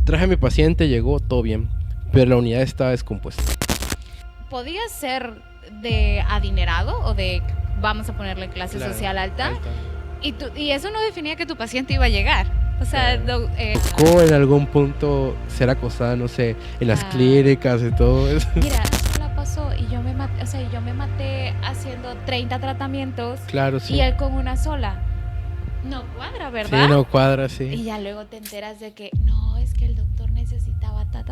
Traje a mi paciente, llegó, todo bien, pero la unidad estaba descompuesta. ¿Podía ser de adinerado o de, vamos a ponerle clase Claro, social alta? Y eso no definía que tu paciente iba a llegar. O sea, ¿Tocó en algún punto ser acosada, no sé, en las clínicas y todo eso? Mira, eso la pasó y yo me maté haciendo 30 tratamientos. Claro, sí. Y él con una sola. No cuadra, ¿verdad? Sí, no cuadra, sí. Y ya luego te enteras de que no, es que el doctor necesitaba ta.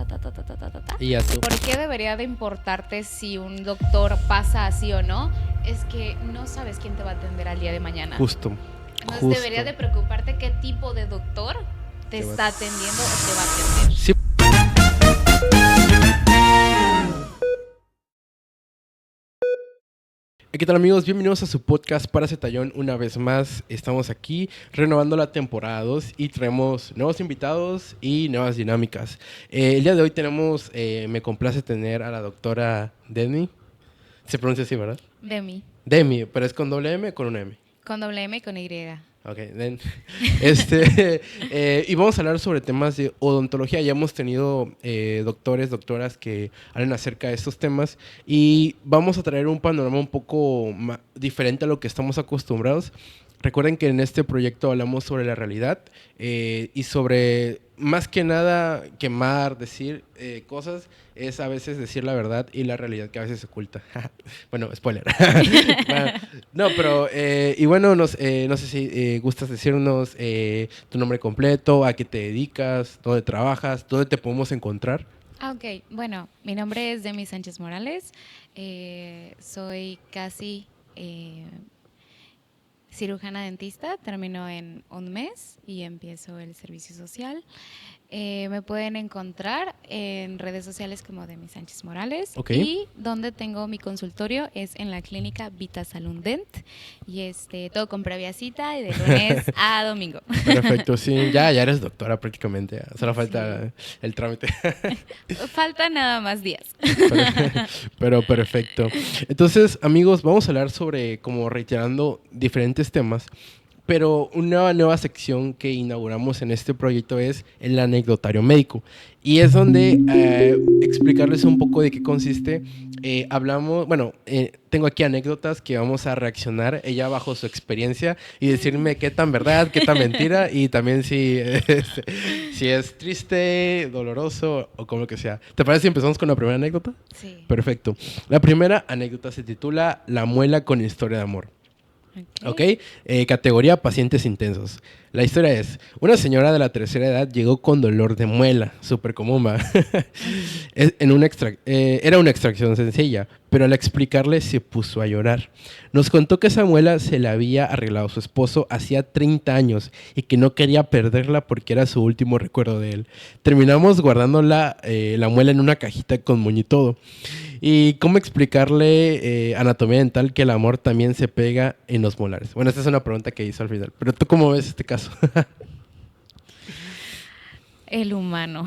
Y ya tú. ¿Por qué debería de importarte si un doctor pasa así o no? Es que no sabes quién te va a atender al día de mañana. Justo. Entonces debería de preocuparte qué tipo de doctor te está atendiendo o te va a atender. Sí. ¿Qué tal, amigos? Bienvenidos a su podcast Paracetatallón. Una vez más estamos aquí renovando la temporada 2 y traemos nuevos invitados y nuevas dinámicas. El día de hoy tenemos, me complace tener a la doctora Demi. Se pronuncia así, ¿verdad? Demi, pero es con doble M o con una M. Con doble M y con Y. Ok, y vamos a hablar sobre temas de odontología. Ya hemos tenido doctores, doctoras que hablan acerca de estos temas y vamos a traer un panorama un poco diferente a lo que estamos acostumbrados. Recuerden que en este proyecto hablamos sobre la realidad y sobre, más que nada, quemar, decir cosas, es a veces decir la verdad y la realidad que a veces se oculta. Bueno, spoiler. Bueno, no, pero, y bueno, no sé si gustas decirnos tu nombre completo, a qué te dedicas, dónde trabajas, dónde te podemos encontrar. Ok, bueno, mi nombre es Demi Sánchez Morales, soy casi cirujana dentista, termino en un mes y empiezo el servicio social. Me pueden encontrar en redes sociales como Demi Sánchez Morales. Okay. Y donde tengo mi consultorio es en la clínica Vita Salud Dent y todo con previa cita y de lunes a domingo. Perfecto, sí, ya eres doctora prácticamente, solo falta el trámite. Falta nada más días. Pero perfecto. Entonces, amigos, vamos a hablar sobre, como reiterando, diferentes temas. Pero una nueva sección que inauguramos en este proyecto es el anecdotario médico. Y es donde explicarles un poco de qué consiste. Hablamos, tengo aquí anécdotas que vamos a reaccionar, ella bajo su experiencia, y decirme qué tan verdad, qué tan mentira, y también si es triste, doloroso o como que sea. ¿Te parece si empezamos con la primera anécdota? Sí. Perfecto. La primera anécdota se titula La muela con historia de amor. Okay. Categoría pacientes intensos. La historia es: una señora de la tercera edad llegó con dolor de muela, súper común, ¿va? Era una extracción sencilla, pero al explicarle se puso a llorar. Nos contó que esa muela se la había arreglado su esposo hacía 30 años y que no quería perderla porque era su último recuerdo de él. Terminamos guardando la muela en una cajita con moño y todo. ¿Y cómo explicarle anatomía dental que el amor también se pega en los molares? Bueno, esta es una pregunta que hizo al final. Pero ¿tú cómo ves este caso? El humano.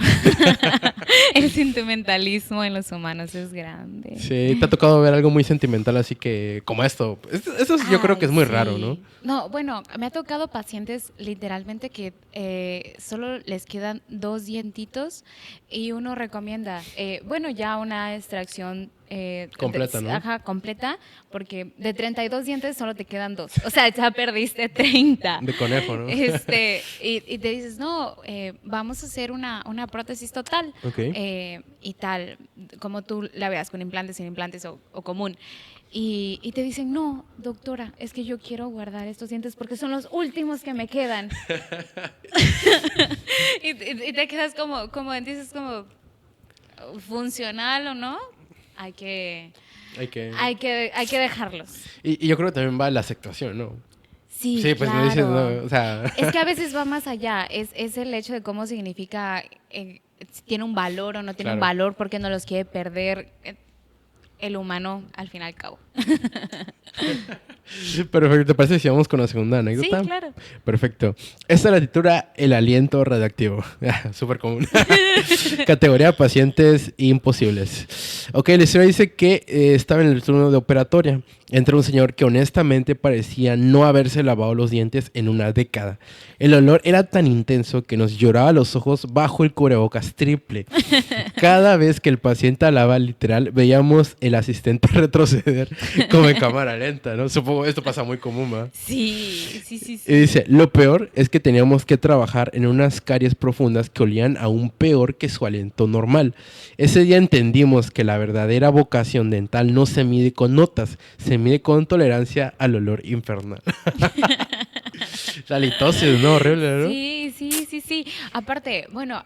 El sentimentalismo en los humanos es grande. Sí, te ha tocado ver algo muy sentimental así que como esto. Eso yo creo que es muy raro, ¿no? No, bueno, me ha tocado pacientes literalmente que solo les quedan 2 dientitos y uno recomienda, ya una extracción completa, ¿no? Ajá, completa, porque de 32 dientes solo te quedan 2. O sea, ya perdiste 30. De conejo, ¿no? Y te dices, no, vamos a hacer una prótesis total. Okay. Y tal, como tú la veas, con implantes, sin implantes o común. Y te dicen, no, doctora, es que yo quiero guardar estos dientes porque son los últimos que me quedan. y te quedas como dices, como funcional o no. Hay que dejarlos. Y yo creo que también va la aceptación, ¿no? Sí, pues claro. no dices, no, o sea... Es que a veces va más allá. Es el hecho de cómo significa, si tiene un valor o no tiene un valor, porque no los quiere perder el humano al fin y al cabo. Perfecto, ¿te parece si vamos con la segunda anécdota? Sí, claro. Perfecto. Esta la titula El aliento radioactivo. Súper común. Categoría pacientes imposibles. Ok, la historia dice que estaba en el turno de operatoria. entra un señor que honestamente parecía no haberse lavado los dientes en una década. El olor era tan intenso que nos lloraba los ojos bajo el cubrebocas triple. Cada vez que el paciente hablaba, literal, veíamos el asistente retroceder como en cámara lenta, ¿no? Supongo esto pasa muy común, ¿verdad? Sí, sí, sí, Y sí. dice, lo peor es que teníamos que trabajar en unas caries profundas que olían aún peor que su aliento normal. Ese día entendimos que la verdadera vocación dental no se mide con notas, se mide con tolerancia al olor infernal. La litosis, ¿no? Horrible, ¿no? Sí, sí, sí, sí. Aparte, bueno,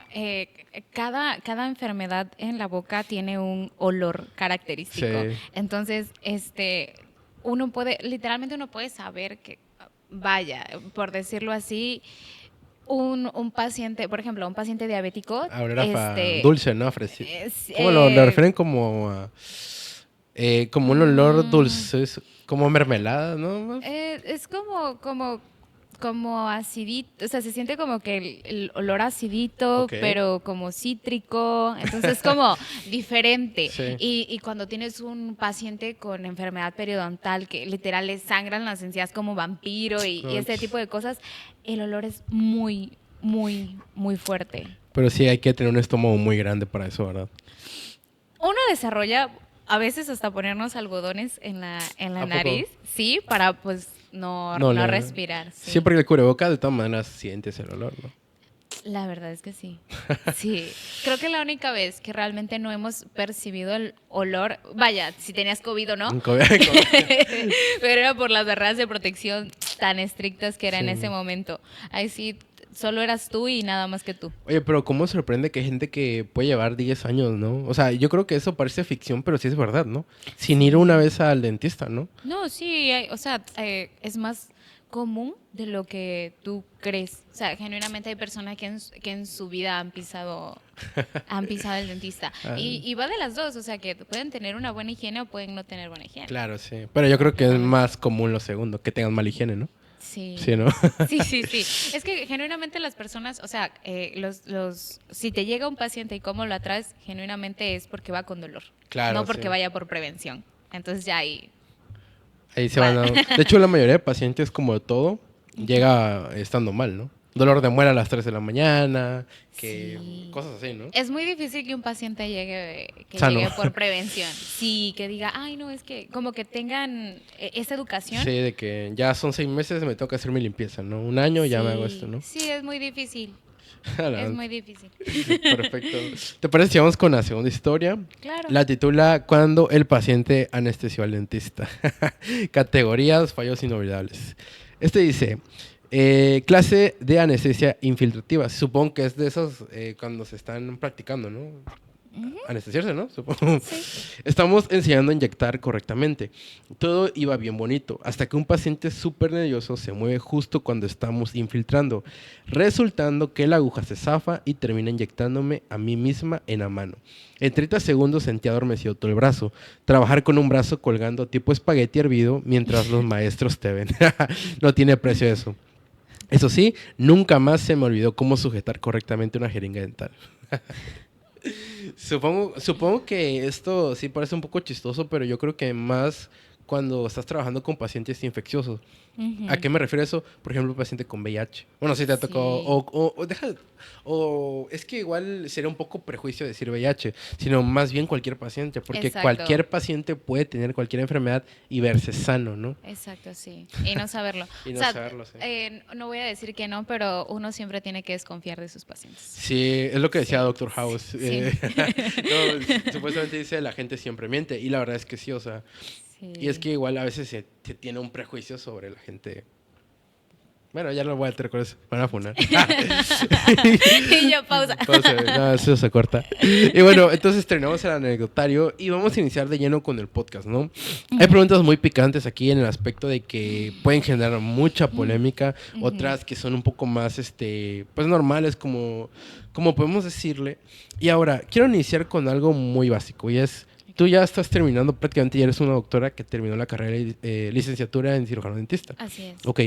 cada enfermedad en la boca tiene un olor característico. Sí. Entonces, literalmente uno puede saber que, vaya, por decirlo así, un paciente, por ejemplo, un paciente diabético, Ahora era dulce, ¿no? es, ¿Cómo lo refieren como como un olor mm, dulce, como mermelada, ¿no? es como acidito, o sea, se siente como que el olor acidito, Ok. pero como cítrico, entonces como diferente. Sí. Y cuando tienes un paciente con enfermedad periodontal que literal le sangran las encías como vampiro y No, este tipo de cosas, el olor es muy, muy, muy fuerte. pero sí hay que tener un estómago muy grande para eso, ¿verdad? Uno desarrolla a veces hasta ponernos algodones en la ¿A poco? nariz, sí, para pues no, No, no respirar, sí, sí. porque el cubrebocas de todas maneras sientes el olor, ¿no? La verdad es que sí. Sí. Creo que la única vez que realmente no hemos percibido el olor, vaya, si tenías COVID o no, pero era por las barreras de protección tan estrictas que era en ese Sí. momento. Ahí sí, solo eras tú y nada más que tú. Oye, pero cómo sorprende que hay gente que puede llevar 10 años, ¿no? O sea, yo creo que eso parece ficción, pero sí es verdad, ¿no? Sin ir una Sí. vez al dentista, ¿no? No, sí, o sea, es más común de lo que tú crees. O sea, genuinamente hay personas que en su vida han pisado el dentista. Ah, Y va de las dos, o sea, que pueden tener una buena higiene o pueden no tener buena higiene. claro, sí. Pero yo creo que es Completamente. más común lo segundo, que tengan mala higiene, ¿no? Sí. Sí, ¿no? Sí, sí, sí. Es que genuinamente las personas, o sea, si te llega un paciente y cómo lo atraes, genuinamente es porque va con dolor, Claro, no sí. porque vaya por prevención. Entonces ya ahí Ahí se van va. dando. De hecho, la mayoría de pacientes, como de todo, llega estando mal, ¿no? Dolor de muela a las 3 de la mañana, que Sí. cosas así, ¿no? Es muy difícil que un paciente que Sano. llegue por prevención. Sí, que diga, ay, no, es que como que tengan esa educación. Sí, de que ya son 6 meses, me toca hacer mi limpieza, ¿no? Un año ya me hago esto, Sí, ¿no? sí, es muy difícil. Es La- muy difícil. Perfecto. ¿Te parece si vamos con la segunda historia? Claro. La titula Cuando el paciente anestesió al dentista. Categorías, fallos inolvidables. Este dice, clase de anestesia infiltrativa. Supongo que es de esos cuando se están practicando, ¿no? Ujú, Anestesiarse, ¿no? Supongo. sí. Estamos enseñando a inyectar correctamente. Todo iba bien bonito, hasta que un paciente súper nervioso se mueve justo cuando estamos infiltrando, resultando que la aguja se zafa y termina inyectándome a mí misma en la mano. En 30 segundos sentí adormecido todo el brazo. Trabajar con un brazo colgando tipo espagueti hervido mientras los maestros te ven. No tiene precio eso. Eso sí, nunca más se me olvidó cómo sujetar correctamente una jeringa dental. Supongo que esto sí parece un poco chistoso, pero yo creo que más cuando estás trabajando con pacientes infecciosos. ¿A Ujú, qué me refiero eso? Por ejemplo, un paciente con VIH. Bueno, si te ha tocado. sí. O es que igual sería un poco prejuicio decir VIH, sino más bien cualquier paciente, porque Exacto. cualquier paciente puede tener cualquier enfermedad y verse sano, ¿no? Exacto, sí. Y no saberlo. Y O no sea, saberlo, sí. no voy a decir que no, pero uno siempre tiene que desconfiar de sus pacientes. Sí, es lo que decía Sí, Doctor House. sí, No, supuestamente dice la gente siempre miente, y la verdad es que sí, o sea. Y es sí. que igual a veces se tiene un prejuicio sobre la gente. Bueno, ya no voy a tener con eso. Me van a funar. Y yo pausa. Pausa, no, eso se corta. Y bueno, entonces terminamos el anecdotario y vamos a iniciar de lleno con el podcast, ¿no? Hay preguntas muy picantes aquí en el aspecto de que pueden generar mucha polémica, Ujú. otras que son un poco más, pues normales, como podemos decirle. Y ahora, quiero iniciar con algo muy básico y es, tú ya estás terminando, prácticamente ya eres una doctora que terminó la carrera de licenciatura en cirujano dentista. Así es. Ok,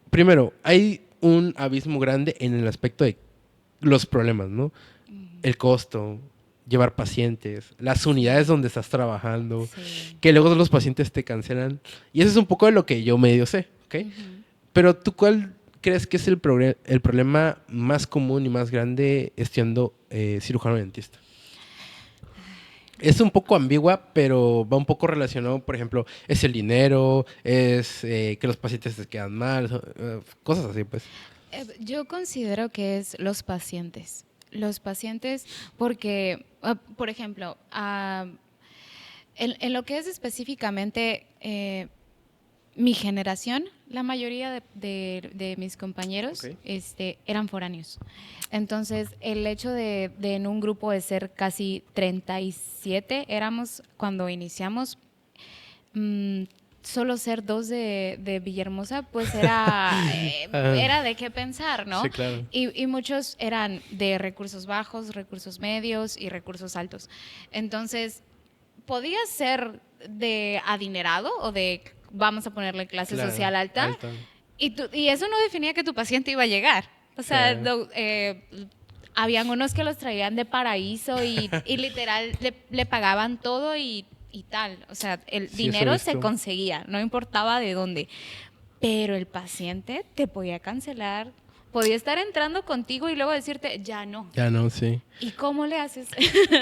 primero, hay un abismo grande en el aspecto de los problemas, ¿no? Ujú. El costo, llevar pacientes, las unidades donde estás trabajando, Sí. que luego los pacientes te cancelan. Y eso es un poco de lo que yo medio sé, ¿ok? Pero tú, ¿cuál crees que es el problema más común y más grande siendo cirujano dentista? Es un poco ambigua, pero va un poco relacionado, por ejemplo, es el dinero, es que los pacientes se quedan mal, cosas así, pues. Yo considero que es los pacientes. Los pacientes, porque, por ejemplo, en lo que es específicamente mi generación, la mayoría de mis compañeros Ok. eran foráneos. Entonces, el hecho de en un grupo de ser casi 37 éramos cuando iniciamos, mm, solo ser dos de Villahermosa, pues Ah, era de qué pensar, ¿no? sí, claro. Y muchos eran de recursos bajos, recursos medios y recursos altos. Entonces, podías ser de adinerado o de, vamos a ponerle clase Claro, social alta, y eso no definía que tu paciente iba a llegar. O sea, Claro. habían unos que los traían de paraíso y literal le pagaban todo y tal. O sea, el Sí, eso he dinero se visto. conseguía, no importaba de dónde. Pero el paciente te podía cancelar, podía estar entrando contigo y luego decirte, ya no. Ya no, sí. ¿Y cómo le haces?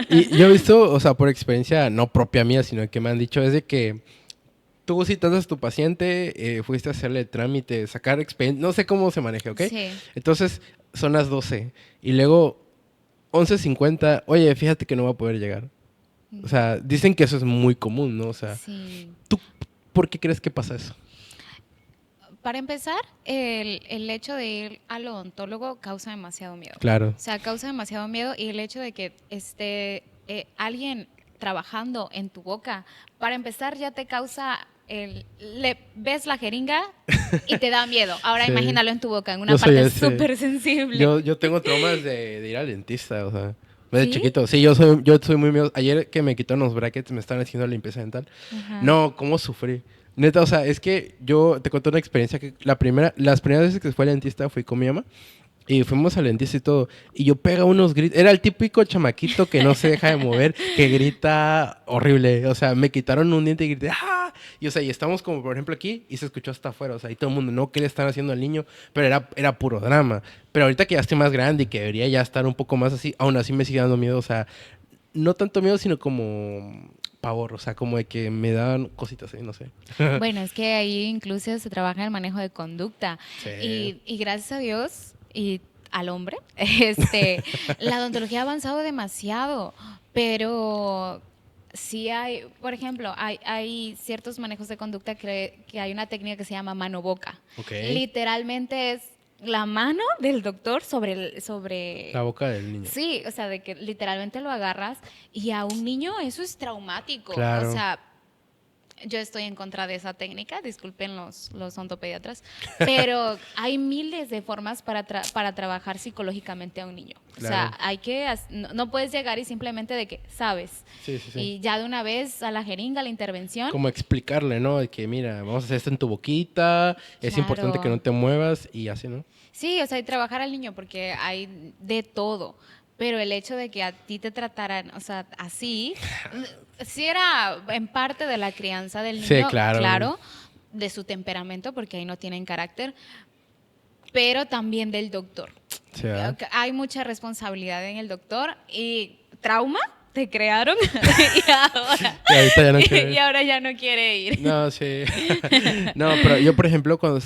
Y yo he visto, o sea, por experiencia no propia mía, sino que me han dicho, es de que tú citas a tu paciente, fuiste a hacerle el trámite, sacar expediente, no sé cómo se maneja, ¿ok? Sí. Entonces, son las 12 y luego 11:50, oye, fíjate que no va a poder llegar. O sea, dicen que eso es muy común, ¿no? O sea, Sí. ¿tú por qué crees que pasa eso? Para empezar, el hecho de ir al odontólogo causa demasiado miedo. Claro. O sea, causa demasiado miedo y el hecho de que esté alguien trabajando en tu boca, para empezar ya te causa le ves la jeringa y te da miedo. Ahora Sí. imagínalo en tu boca, en una Yo soy parte ese. súper sensible. Yo tengo traumas de ir al dentista, o sea, de ¿Sí? chiquito. Sí, yo soy muy miedoso. Ayer que me quitaron los brackets, me estaban haciendo la limpieza dental. Ajá. No, cómo sufrí. Neta, o sea, es que yo te cuento una experiencia que las primeras veces que fui al dentista fui con mi mamá y fuimos al dentista y todo. Y yo pega unos gritos. Era el típico chamaquito que no se deja de mover, que grita horrible. O sea, me quitaron un diente y grité, ¡ah! Y o sea, y estamos como por ejemplo aquí y se escuchó hasta afuera. O sea, y todo el mundo, no, ¿qué le están haciendo al niño? Pero era puro drama. Pero ahorita que ya estoy más grande y que debería ya estar un poco más así, aún así me sigue dando miedo. O sea, no tanto miedo, sino como pavor. O sea, como de que me dan cositas ahí, no sé. Bueno, es que ahí incluso se trabaja en el manejo de conducta. Sí. Y gracias a Dios y al hombre, la odontología ha avanzado demasiado, pero sí hay, por ejemplo, hay ciertos manejos de conducta que hay una técnica que se llama mano-boca. Ok. Literalmente es la mano del doctor sobre La boca del niño. Sí, o sea, de que literalmente lo agarras y a un niño eso es traumático. Claro. O sea, yo estoy en contra de esa técnica, disculpen los odontopediatras, pero hay miles de formas para trabajar psicológicamente a un niño. Claro. O sea, no puedes llegar y simplemente de que sabes. Sí, sí, sí. Y ya de una vez a la jeringa, a la intervención. Como explicarle, ¿no? De que, mira, vamos a hacer esto en tu boquita, es Claro. importante que no te muevas y así, ¿no? Sí, o sea, y trabajar al niño porque hay de todo. Pero el hecho de que a ti te trataran, o sea, así, sí era en parte de la crianza del niño, Sí, claro. claro, de su temperamento, porque ahí no tienen carácter, pero también del doctor. Sí, ¿verdad? Hay mucha responsabilidad en el doctor y trauma te crearon y ahora, Y ahorita ya no quiere. y ahora ya no quiere ir. No, sí. No, pero yo, por ejemplo, cuando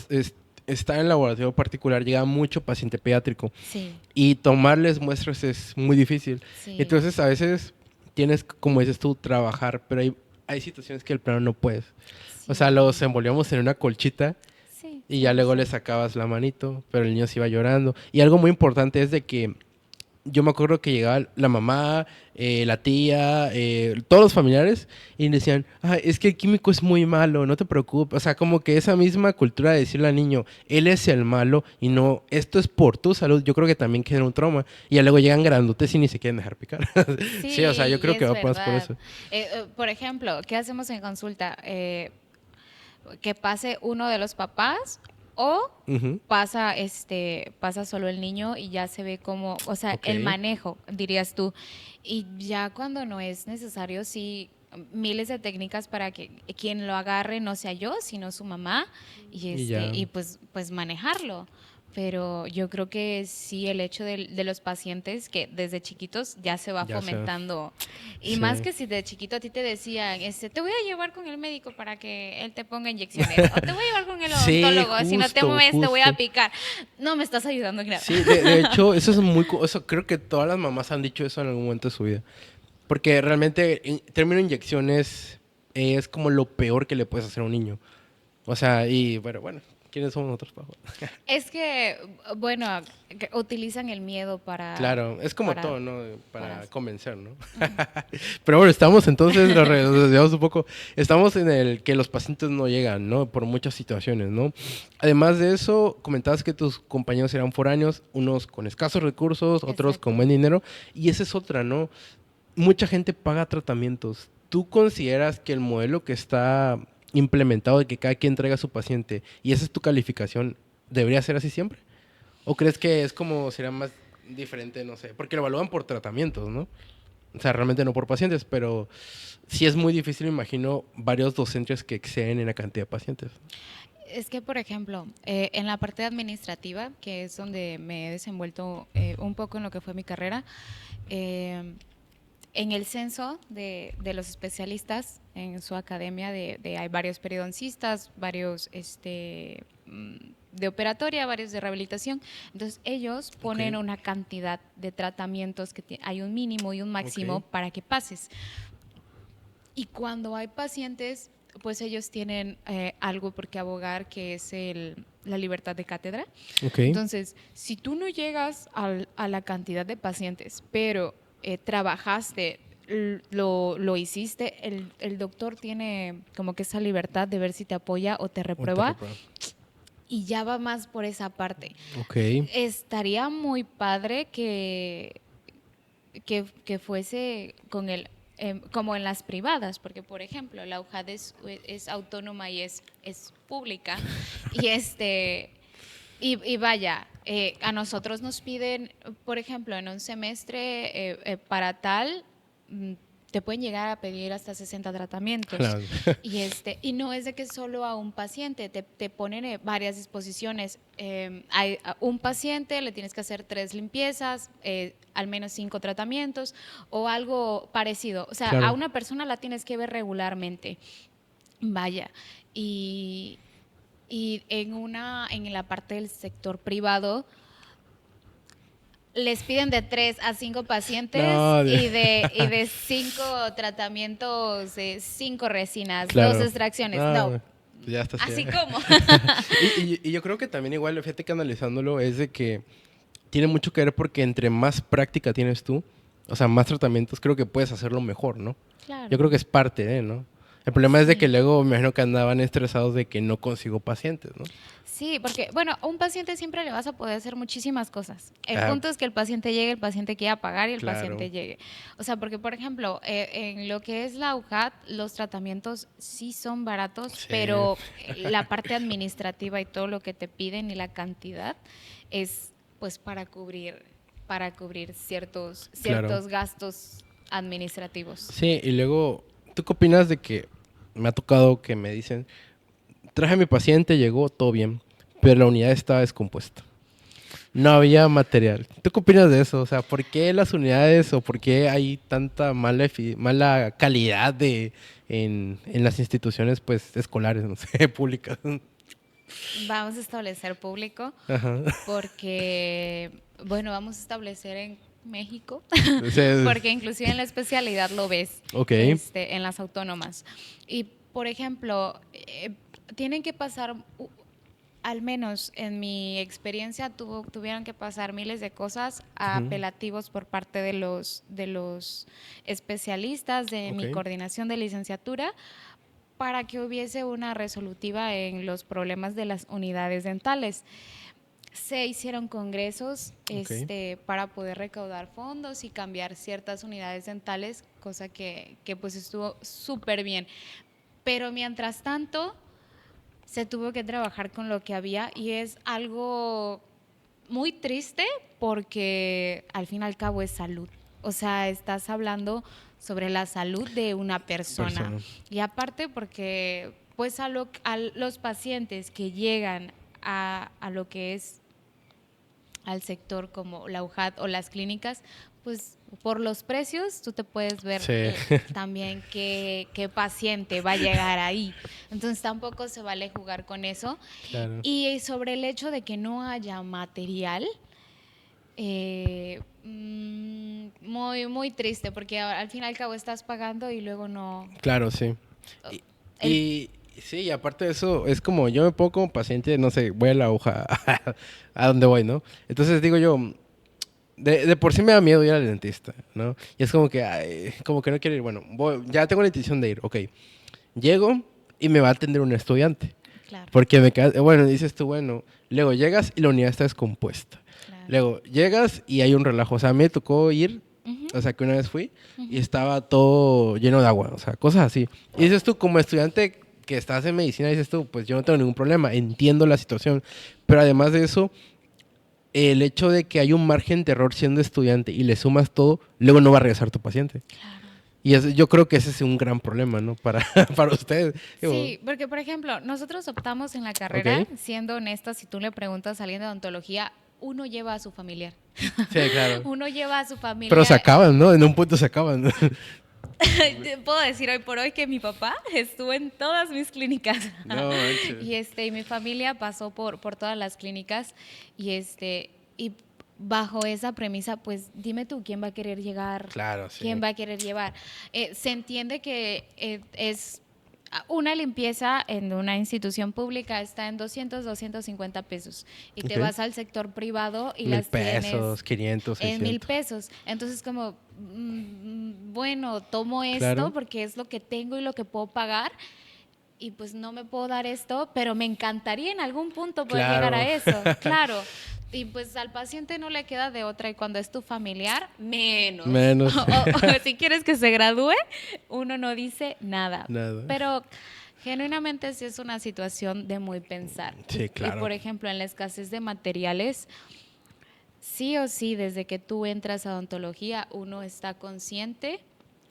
estaba en laboratorio particular, llegaba mucho paciente pediátrico Sí, y tomarles muestras es muy difícil. sí. Entonces, a veces tienes, como dices tú, trabajar, pero hay situaciones que el plano no puedes. O sea, los envolvíamos en una colchita Sí, y ya luego le sacabas la manito, pero el niño se iba llorando. Y algo muy importante es de que yo me acuerdo que llegaba la mamá, la tía, todos los familiares y decían, es que el químico es muy malo, no te preocupes. O sea, como que esa misma cultura de decirle al niño, él es el malo y no, esto es por tu salud, yo creo que también queda un trauma. Y ya luego llegan grandotes y ni se quieren dejar picar. Sí, o sea, yo creo que va más por eso. Por ejemplo, ¿qué hacemos en consulta? Que pase uno de los papás o pasa solo el niño y ya se ve como, o sea, el manejo, dirías tú. Y ya cuando no es necesario, sí, miles de técnicas para que quien lo agarre no sea yo, sino su mamá y pues manejarlo. Pero yo creo que sí, el hecho de los pacientes que desde chiquitos ya se va fomentando. Y más que si de chiquito a ti te decían, te voy a llevar con el médico para que él te ponga inyecciones, o te voy a llevar con el odontólogo, si no te mueves te voy a picar. No me estás ayudando en nada. Sí, de hecho, eso es eso creo que todas las mamás han dicho eso en algún momento de su vida. Porque realmente, en términos de inyecciones, es como lo peor que le puedes hacer a un niño. O sea, y bueno, ¿quiénes somos nosotros, Pajo? Es que, bueno, que utilizan el miedo para... Claro, es como todo, ¿no? Para convencer, ¿no? Pero bueno, estamos entonces, nos desviamos un poco, estamos en el que los pacientes no llegan, ¿no? Por muchas situaciones, ¿no? Además de eso, comentabas que tus compañeros eran foráneos, unos con escasos recursos, otros con buen dinero, y esa es otra, ¿no? Mucha gente paga tratamientos. ¿Tú consideras que el modelo que está implementado de que cada quien traiga a su paciente y esa es tu calificación, debería ser así siempre? ¿O crees que es como sería más diferente, no sé? Porque lo evalúan por tratamientos, ¿no? O sea, realmente no por pacientes, pero sí es muy difícil, me imagino, varios docentes que exceden en la cantidad de pacientes. Es que, por ejemplo, en la parte administrativa, que es donde me he desenvuelto un poco en lo que fue mi carrera, en el censo de los especialistas, en su academia, hay varios periodoncistas, varios de operatoria, varios de rehabilitación. Entonces, ellos ponen una cantidad de tratamientos que hay un mínimo y un máximo para que pases. Y cuando hay pacientes, pues ellos tienen algo por qué abogar, que es la libertad de cátedra. Entonces, si tú no llegas a la cantidad de pacientes, pero trabajaste, lo hiciste, el doctor tiene como que esa libertad de ver si te apoya o te reprueba. Y ya va más por esa parte. Estaría muy padre que fuese con como en las privadas, porque por ejemplo la UJAD es autónoma y es pública y vaya, a nosotros nos piden, por ejemplo, en un semestre para tal, te pueden llegar a pedir hasta 60 tratamientos. Claro. Y no es de que solo a un paciente, te ponen varias disposiciones. A un paciente le tienes que hacer 3 limpiezas, al menos 5 tratamientos o algo parecido. O sea, a una persona la tienes que ver regularmente. Vaya, y en la parte del sector privado les piden de 3 a 5 pacientes y de 5 tratamientos, 5 resinas, 2 extracciones. No. Ya está así como. y yo creo que también igual, fíjate que analizándolo, es de que tiene mucho que ver porque entre más práctica tienes tú, o sea, más tratamientos, creo que puedes hacerlo mejor, ¿no? Claro. Yo creo que es parte de, ¿no? El problema es de que luego me imagino que andaban estresados de que no consigo pacientes, ¿no? Sí, porque, bueno, a un paciente siempre le vas a poder hacer muchísimas cosas. El punto es que el paciente llegue, el paciente quiera pagar y el paciente llegue. O sea, porque, por ejemplo, en lo que es la UJAT, los tratamientos sí son baratos, pero la parte administrativa y todo lo que te piden y la cantidad es, pues, para cubrir ciertos gastos administrativos. Sí, y luego, ¿tú qué opinas de que me ha tocado que me dicen, traje a mi paciente, llegó, todo bien, pero la unidad estaba descompuesta? No había material. ¿Tú qué opinas de eso? O sea, ¿por qué las unidades o por qué hay tanta mala calidad en las instituciones pues escolares, no sé, públicas? Vamos a establecer público porque, bueno, vamos a establecer en México, porque inclusive en la especialidad lo ves en las autónomas. Y, por ejemplo, tienen que pasar, al menos en mi experiencia, tuvieron que pasar miles de cosas apelativos por parte de los especialistas de mi coordinación de licenciatura para que hubiese una resolutiva en los problemas de las unidades dentales. Se hicieron congresos para poder recaudar fondos y cambiar ciertas unidades dentales, cosa que pues estuvo súper bien. Pero mientras tanto, se tuvo que trabajar con lo que había y es algo muy triste porque al fin y al cabo es salud. O sea, estás hablando sobre la salud de una persona. Y aparte porque pues a los pacientes que llegan a lo que es al sector como la UJAT o las clínicas, pues por los precios tú te puedes ver también qué paciente va a llegar ahí. Entonces tampoco se vale jugar con eso. Claro. Y sobre el hecho de que no haya material, muy, muy triste, porque al fin y al cabo estás pagando y luego no... Claro, sí. Y sí, y aparte de eso, es como yo me pongo como paciente, no sé, voy a la hoja a donde voy, ¿no? Entonces digo yo, de por sí me da miedo ir al dentista, ¿no? Y es como que, ay, como que no quiero ir. Bueno, ya tengo la intención de ir, ok. Llego y me va a atender un estudiante. Claro. Porque bueno, dices tú, bueno, luego llegas y la unidad está descompuesta. Claro. Luego llegas y hay un relajo. O sea, a mí me tocó ir, o sea, que una vez fui y estaba todo lleno de agua, o sea, cosas así. Y dices tú, como estudiante que estás en medicina, dices tú, pues yo no tengo ningún problema, entiendo la situación. Pero además de eso, el hecho de que hay un margen de error siendo estudiante y le sumas todo, luego no va a regresar tu paciente. Claro. Y yo creo que ese es un gran problema, ¿no? Para ustedes. Sí, porque, por ejemplo, nosotros optamos en la carrera, siendo honestos, si tú le preguntas a alguien de odontología, uno lleva a su familiar. Sí, claro. Uno lleva a su familia. Pero se acaban, ¿no? En un punto se acaban, ¿no? Puedo decir hoy por hoy que mi papá estuvo en todas mis clínicas. No, y mi familia pasó por todas las clínicas y bajo esa premisa, pues dime tú quién va a querer llegar, claro, sí. quién va a querer llevar. Se entiende que es una limpieza en una institución pública está en 200, 250 pesos y te vas al sector privado y 1,000 las pesos, tienes 500, 600. en 1,000 pesos. Entonces como, bueno, tomo esto claro. porque es lo que tengo y lo que puedo pagar y pues no me puedo dar esto, pero me encantaría en algún punto poder llegar a eso, claro. Y pues al paciente no le queda de otra y cuando es tu familiar, menos. O si quieres que se gradúe, uno no dice nada. Pero genuinamente sí es una situación de muy pensar. Sí, claro. Y por ejemplo, en la escasez de materiales, sí o sí, desde que tú entras a odontología, uno está consciente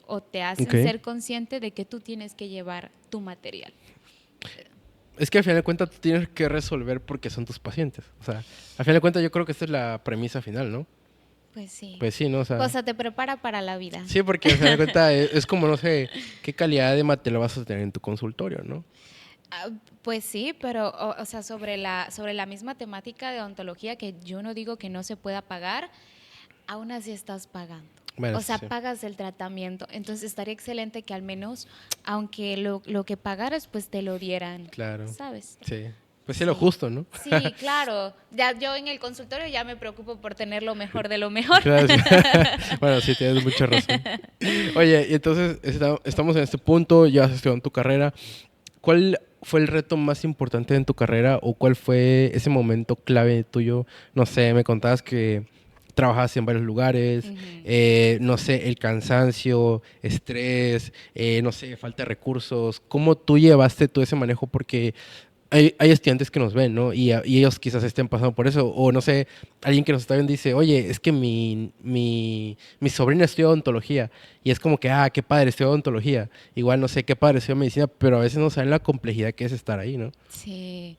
o te hacen ser consciente de que tú tienes que llevar tu material. Es que al final de cuentas tú tienes que resolver porque son tus pacientes. O sea, al final de cuentas yo creo que esta es la premisa final, ¿no? Pues sí. Pues sí, ¿no? O sea, te prepara para la vida. Sí, porque al final de cuentas es como, no sé, qué calidad de material vas a tener en tu consultorio, ¿no? Pues sí, pero o sea, sobre la misma temática de odontología, que yo no digo que no se pueda pagar, aún así estás pagando. Bueno, o sea, pagas el tratamiento. Entonces estaría excelente que al menos, aunque lo que pagaras, pues te lo dieran. Claro. ¿Sabes? Sí. Pues sí, lo justo, ¿no? Sí, claro. Ya yo en el consultorio ya me preocupo por tener lo mejor de lo mejor. Claro, sí. Bueno, sí, tienes mucha razón. Oye, y entonces estamos en este punto, ya has estudiado en tu carrera. ¿Cuál fue el reto más importante en tu carrera o cuál fue ese momento clave tuyo? No sé, me contabas que trabajabas en varios lugares, no sé, el cansancio, estrés, no sé, falta de recursos. ¿Cómo tú llevaste todo ese manejo? Porque hay estudiantes que nos ven, ¿no? Y ellos quizás estén pasando por eso. O no sé, alguien que nos está viendo dice, oye, es que mi sobrina estudia odontología. Y es como que, qué padre, estudia odontología. Igual, no sé, qué padre, estudia medicina, pero a veces no saben la complejidad que es estar ahí, ¿no? Sí,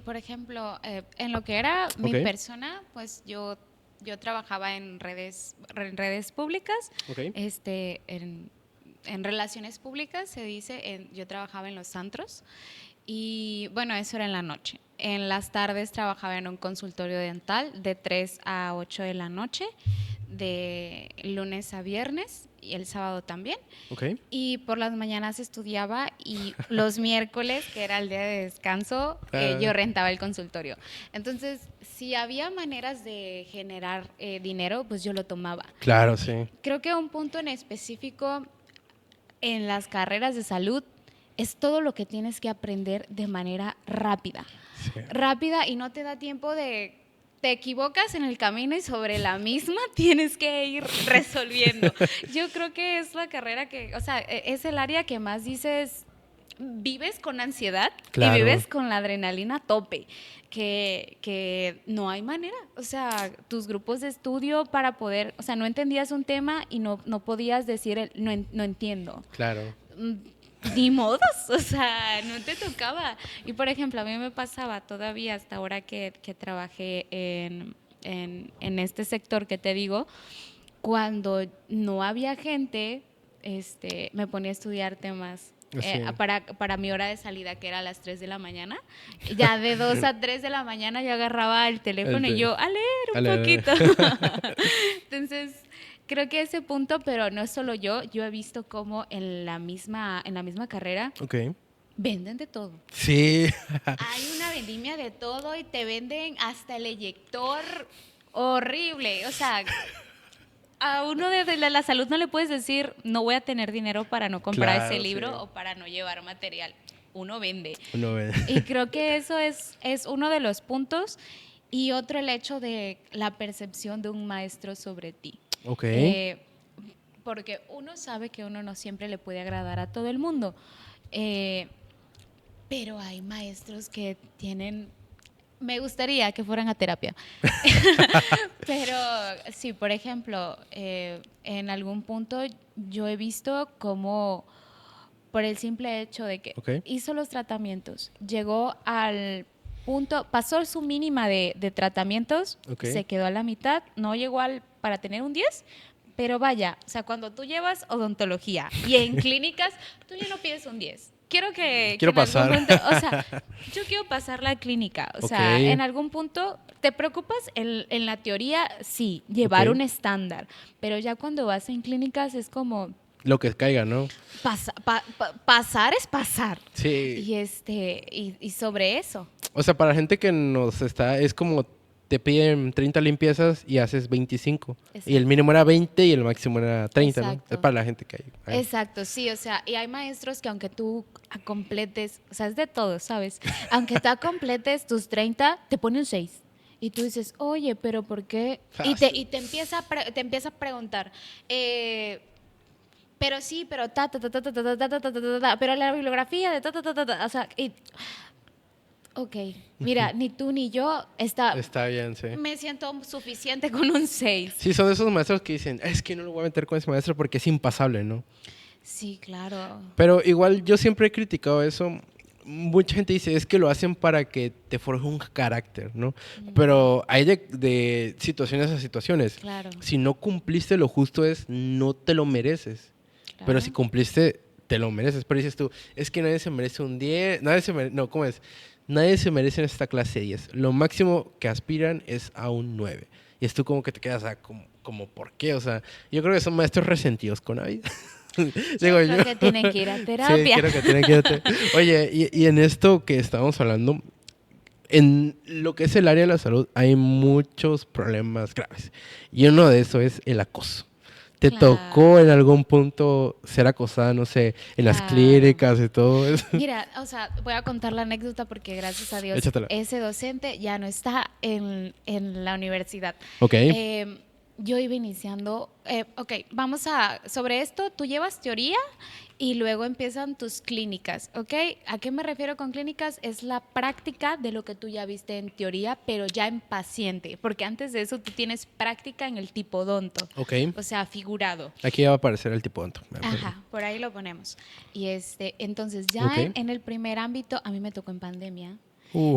por ejemplo, en lo que era mi persona, pues yo trabajaba en redes públicas, en relaciones públicas, se dice, yo trabajaba en los antros y bueno, eso era en la noche. En las tardes trabajaba en un consultorio dental de 3 a 8 de la noche, de lunes a viernes y el sábado también. Y por las mañanas estudiaba y los miércoles, que era el día de descanso, yo rentaba el consultorio. Entonces, si había maneras de generar dinero, pues yo lo tomaba. Claro, sí. Creo que un punto en específico en las carreras de salud es todo lo que tienes que aprender de manera rápida. Sí. Rápida y no te da tiempo de... Te equivocas en el camino y sobre la misma tienes que ir resolviendo. Yo creo que es la carrera que, o sea, es el área que más dices, vives con ansiedad Claro. y vives con la adrenalina a tope, que no hay manera. O sea, tus grupos de estudio para poder, o sea, no entendías un tema y no podías decir no entiendo. Claro. Ni modos, o sea, no te tocaba. Y por ejemplo, a mí me pasaba todavía hasta ahora que trabajé en este sector que te digo, cuando no había gente, me ponía a estudiar temas. Sí. Para mi hora de salida, que era a las 3 de la mañana, ya de 2 a 3 de la mañana yo agarraba el teléfono y yo a leer un poquito. Entonces, creo que ese punto, pero no es solo yo he visto cómo en la misma carrera venden de todo. Sí. Hay una vendimia de todo y te venden hasta el eyector horrible. O sea, a uno de la salud no le puedes decir, no voy a tener dinero para no comprar ese libro o para no llevar material. Uno vende. Y creo que eso es uno de los puntos. Y otro, el hecho de la percepción de un maestro sobre ti. Porque uno sabe que uno no siempre le puede agradar a todo el mundo. Pero hay maestros que tienen... Me gustaría que fueran a terapia. Pero sí, por ejemplo, en algún punto yo he visto cómo, por el simple hecho de que hizo los tratamientos, llegó al punto, pasó su mínima de tratamientos, se quedó a la mitad, no llegó para tener un 10, pero vaya, o sea, cuando tú llevas odontología y en clínicas, tú ya no pides un 10. Quiero pasar. Punto, o sea, yo quiero pasar la clínica. O sea, en algún punto te preocupas en la teoría, sí, llevar un estándar. Pero ya cuando vas en clínicas es como... Lo que caiga, ¿no? Pasar es pasar. Sí. Y sobre eso. O sea, para la gente que es como te piden 30 limpiezas y haces 25. Exacto. Y el mínimo era 20 y el máximo era 30, exacto, ¿no? Es para la gente que hay. Exacto, sí, o sea, y hay maestros que aunque tú completes, o sea, es de todo, ¿sabes? Aunque tú completes tus 30, te pone un 6. Y tú dices, oye, pero ¿por qué? Y te empieza a preguntar, pero sí, pero pero la bibliografía de o sea, ok, mira, ni tú ni yo está bien, sí. Me siento suficiente con un 6. Sí, son de esos maestros que dicen, es que no lo voy a meter con ese maestro porque es impasable, ¿no? Sí, claro. Pero igual yo siempre he criticado eso. Mucha gente dice, es que lo hacen para que te forje un carácter, ¿no? Pero hay de situaciones a situaciones. Claro. Si no cumpliste lo justo no te lo mereces. Claro. Pero si cumpliste, te lo mereces. Pero dices tú, es que nadie se merece un 10, no, ¿cómo es? Nadie se merece en esta clase 10. Lo máximo que aspiran es a un 9. Y es tú como que te quedas, como ¿por qué? O sea, yo creo que son maestros resentidos con la vida. Creo que tienen que ir a terapia. Sí, creo que tienen que ir a terapia. Oye, y en esto que estábamos hablando, en lo que es el área de la salud hay muchos problemas graves. Y uno de esos es el acoso. ¿Te tocó en algún punto ser acosada, no sé, en las clínicas y todo eso? Mira, o sea, voy a contar la anécdota porque gracias a Dios ese docente ya no está en la universidad. Yo iba iniciando, sobre esto tú llevas teoría y luego empiezan tus clínicas, ¿ok? ¿A qué me refiero con clínicas? Es la práctica de lo que tú ya viste en teoría, pero ya en paciente, porque antes de eso tú tienes práctica en el tipodonto, o sea, figurado. Aquí ya va a aparecer el tipodonto. Ajá, por ahí lo ponemos. Y entonces ya en el primer ámbito, a mí me tocó en pandemia.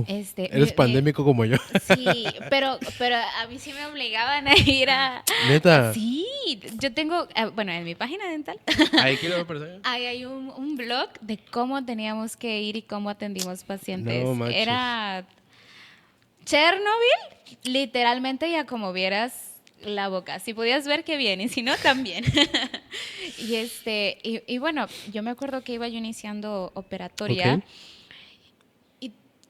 Eres pandémico como yo. Sí, pero a mí sí me obligaban a ir a... ¿Neta? Sí, yo tengo, en mi página dental, ahí hay un blog de cómo teníamos que ir y cómo atendimos pacientes. No, era Chernobyl, literalmente, ya como vieras la boca. Si podías ver, qué bien, y si no, también. y bueno, yo me acuerdo que iba yo iniciando operatoria.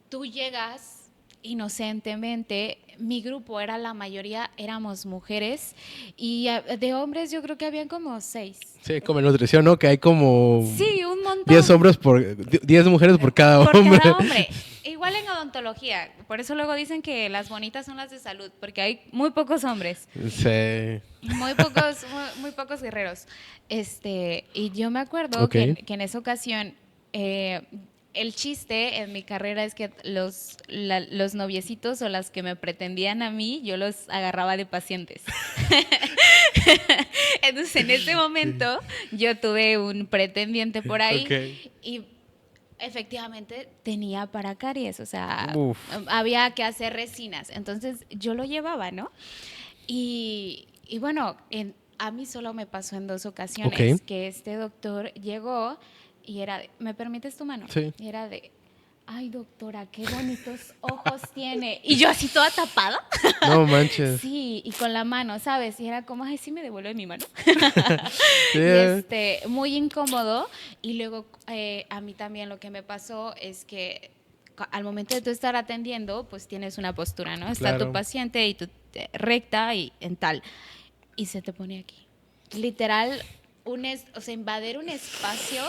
Tú llegas inocentemente, mi grupo la mayoría éramos mujeres y de hombres yo creo que habían como 6. Sí, como en nutrición, ¿no? Que hay como... Sí, un montón. 10 mujeres por cada hombre. Cada hombre. Igual en odontología, por eso luego dicen que las bonitas son las de salud, porque hay muy pocos hombres. Sí. Muy pocos guerreros. Y yo me acuerdo que en esa ocasión el chiste en mi carrera es que los noviecitos o las que me pretendían a mí, yo los agarraba de pacientes. Entonces, en ese momento, yo tuve un pretendiente por ahí y efectivamente tenía para caries, o sea, había que hacer resinas. Entonces, yo lo llevaba, ¿no? Y bueno, a mí solo me pasó en 2 ocasiones que este doctor llegó y era de, ¿me permites tu mano? Sí. Y era de, ay, doctora, qué bonitos ojos tiene. Y yo así toda tapada. No manches. Sí, y con la mano, ¿sabes? Y era como, ay, sí me devuelve mi mano. Sí. Y muy incómodo. Y luego a mí también lo que me pasó es que al momento de tú estar atendiendo, pues tienes una postura, ¿no? Está tu paciente y tú recta y en tal. Y se te pone aquí. Literal, o sea, invadir un espacio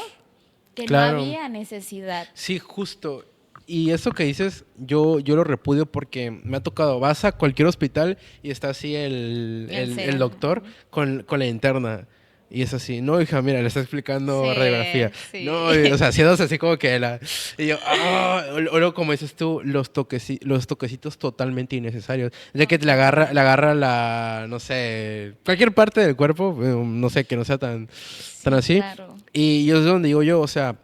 que no había necesidad. Sí, justo. Y eso que dices, yo lo repudio porque me ha tocado, vas a cualquier hospital y está así el doctor con la linterna. Y es así, no, hija, mira, le está explicando radiografía. Sí. No, o sea, haciéndose así como que y yo, o luego como dices tú, los toquecitos totalmente innecesarios. Ya que le agarra no sé, cualquier parte del cuerpo, no sé, que no sea tan así. Claro. Y yo es donde digo yo, o sea,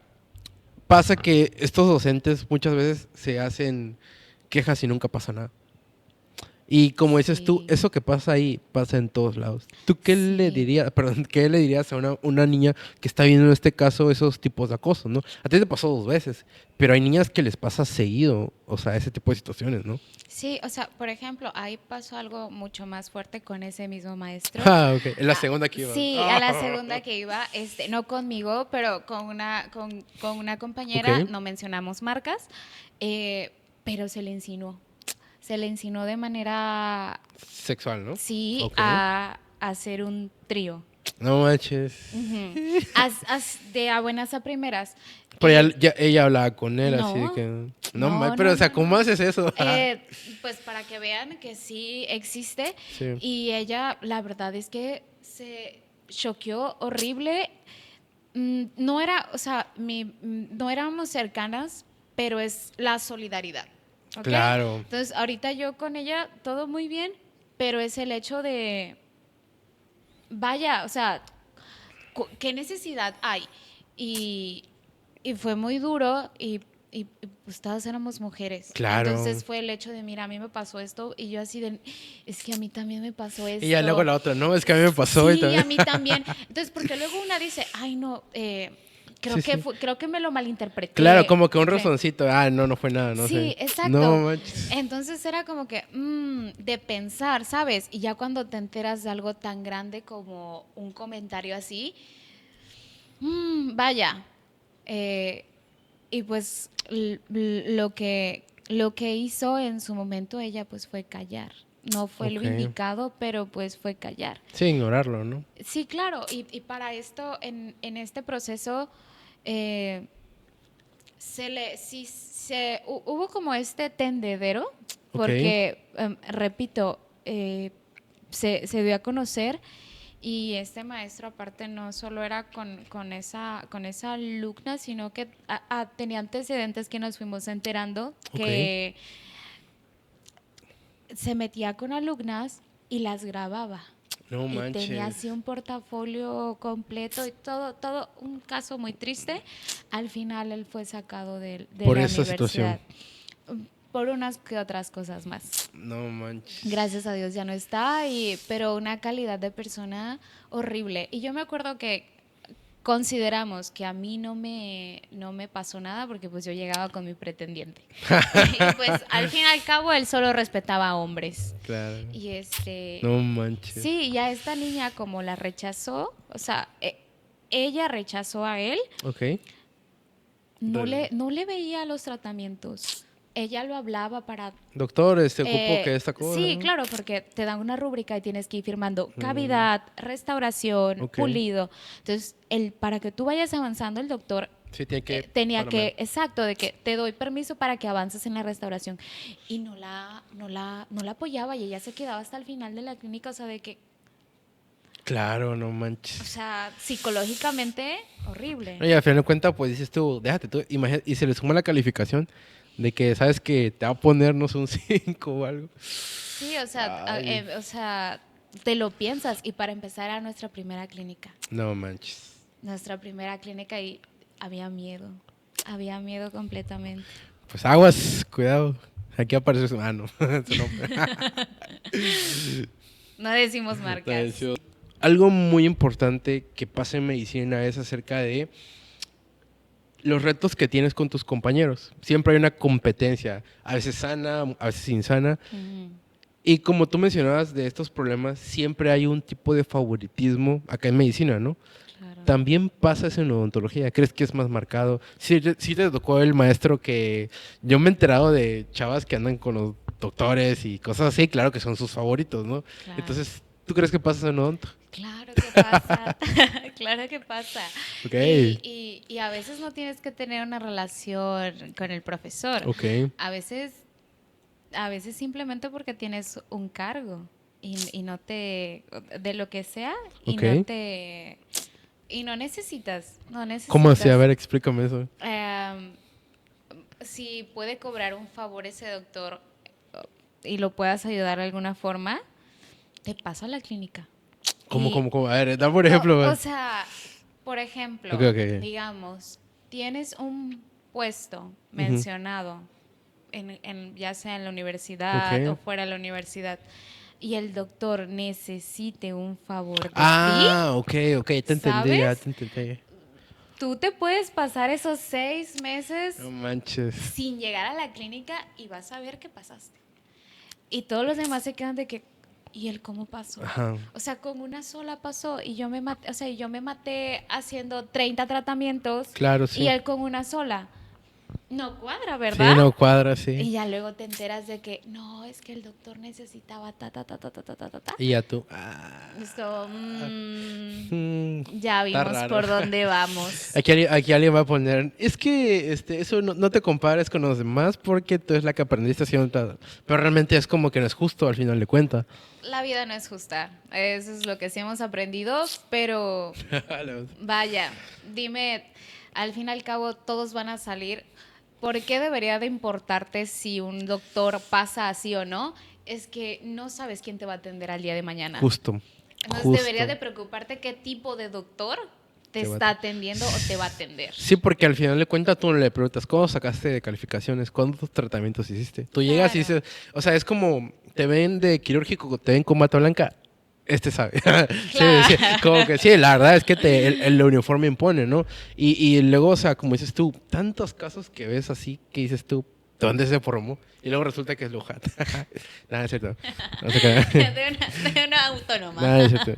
pasa que estos docentes muchas veces se hacen quejas y nunca pasa nada. Y como dices tú, eso que pasa ahí pasa en todos lados. ¿Tú qué le dirías a una niña que está viendo en este caso esos tipos de acoso, ¿no? A ti te pasó 2 veces, pero hay niñas que les pasa seguido, o sea, ese tipo de situaciones, ¿no? Sí, o sea, por ejemplo, ahí pasó algo mucho más fuerte con ese mismo maestro. Ok. En la segunda que iba. Sí, a la segunda que iba, no conmigo, pero con una compañera, no mencionamos marcas, pero se le insinuó. Se le insinuó de manera... sexual, ¿no? Sí, a hacer un trío. No manches. De buenas a primeras. Pero ella hablaba con él, así de que... Pero, o sea, ¿cómo haces eso? Pues para que vean que sí existe. Sí. Y ella, la verdad es que se choqueó horrible. No era, o sea, no éramos cercanas, pero es la solidaridad. ¿Okay? Claro. Entonces, ahorita yo con ella, todo muy bien, pero es el hecho de, vaya, o sea, ¿qué necesidad hay? Y fue muy duro y pues todas éramos mujeres. Claro. Entonces fue el hecho de, mira, a mí me pasó esto y yo así de, es que a mí también me pasó esto. Y ya luego la otra, no, es que a mí me pasó. Sí, a mí también. Entonces, porque luego una dice, ay, no, creo que me lo malinterpreté. Claro, como que un razoncito. No fue nada, no sé. Sí, exacto. No manches. Entonces era como que de pensar, ¿sabes? Y ya cuando te enteras de algo tan grande como un comentario así, vaya. Y pues lo que hizo en su momento ella pues fue callar. No fue lo indicado, pero pues fue callar. Sí, ignorarlo, ¿no? Sí, claro. Y para esto, en este proceso, hubo como este tendedero, porque, repito, se dio a conocer y este maestro aparte no solo era con esa alumna, sino que tenía antecedentes que nos fuimos enterando que se metía con alumnas y las grababa. No manches. Y tenía así un portafolio completo y todo un caso muy triste. Al final él fue sacado de la universidad. Situación. Por unas que otras cosas más. No manches. Gracias a Dios ya no está, pero una calidad de persona horrible. Y yo me acuerdo que consideramos que a mí no me pasó nada porque pues yo llegaba con mi pretendiente. Y pues al fin y al cabo él solo respetaba a hombres. Claro. Y no manches. Sí, ya esta niña como la rechazó, o sea, ella rechazó a él. No le veía los tratamientos. Ella lo hablaba para... Doctores, te ocupo que esta cosa. Sí, claro, porque te dan una rúbrica y tienes que ir firmando cavidad, restauración, pulido. Entonces, para que tú vayas avanzando, el doctor tenía que, exacto, de que te doy permiso para que avances en la restauración. Y no la apoyaba y ella se quedaba hasta el final de la clínica, o sea, de que... Claro, no manches. O sea, psicológicamente, horrible. Y al final de cuentas, pues dices tú, déjate tú, imagínate, y se le suma la calificación de que sabes que te va a poner, no sé, un 5 o algo. Sí, Ay, o sea, te lo piensas. Y para empezar a nuestra primera clínica. no manches. Nuestra primera clínica y había miedo. Había miedo completamente. Pues aguas, cuidado. Aquí aparece su mano. Su nombre. No decimos marcas. Algo muy importante que pasa en medicina es acerca de los retos que tienes con tus compañeros. Siempre hay una competencia, a veces sana, a veces insana. Ujú, Y como tú mencionabas de estos problemas, siempre hay un tipo de favoritismo acá en medicina, ¿no? claro. También pasa eso en odontología. ¿Crees que es más marcado? Sí, sí te tocó el maestro que yo me he enterado de chavas que andan con los doctores y cosas así, claro que son sus favoritos, ¿no? Claro. Entonces, ¿tú crees que pasa en odonto? Claro que pasa, claro que pasa. Ok, Y a veces no tienes que tener una relación con el profesor. ok, A veces, a veces simplemente porque tienes un cargo y no te, de lo que sea, ok. y no necesitas, no ¿Cómo así? A necesitas. ver, explícame eso. Si puede cobrar un favor ese doctor y lo puedas ayudar de alguna forma, te paso a la clínica. Y, ¿Cómo? A ver, da por ejemplo. o sea, por ejemplo, Ok, ok. digamos, tienes un puesto Ujú. mencionado, ya sea en la universidad o Ok. fuera de la universidad, y el doctor necesite un favor de ti, Ah, ok, ok, te entendí, ya ¿sabes? te entendí. Tú te puedes pasar esos 6 meses No manches. sin llegar a la clínica y vas a ver qué pasaste. Y todos los demás se quedan de que, ¿y él cómo pasó? Ajá. O sea, con una sola pasó y yo me maté, o sea, yo me maté haciendo 30 tratamientos Claro, y sí. él con una sola. No cuadra, Sí, ¿verdad? no cuadra, sí. Y ya luego te enteras de que no, es que el doctor necesitaba ta, ta, ta, ta, ta, ta, ta, ta, ta. Y ya tú. Esto, ya Está vimos raro. por dónde vamos. Aquí alguien va a poner, es que eso no te compares con los demás porque tú es la que aprendiste haciendo tal. Pero realmente es como que no es justo al final de cuentas. La vida no es justa. Eso es lo que sí hemos aprendido, pero vaya, dime, al fin y al cabo todos van a salir. ¿Por qué debería de importarte si un doctor pasa así o no? Es que no sabes quién te va a atender al día de mañana. Justo, Entonces debería de justo. preocuparte qué tipo de doctor te Te va a- está atendiendo o te va a atender. Sí, porque al final de cuentas tú no le preguntas, ¿cuándo sacaste de calificaciones? ¿Cuántos tratamientos hiciste? Tú llegas y Claro, dices, o sea, es como, te ven de quirúrgico, te ven con bata blanca, este sabe. Sí, sí, claro. como que sí, la verdad es que el uniforme impone, ¿no? Y luego, o sea, como dices tú, tantos casos que ves así, que dices tú, ¿de dónde se formó? Y luego resulta que es Luján. Nada, es cierto. No se crean. de una autónoma. Nada, es cierto.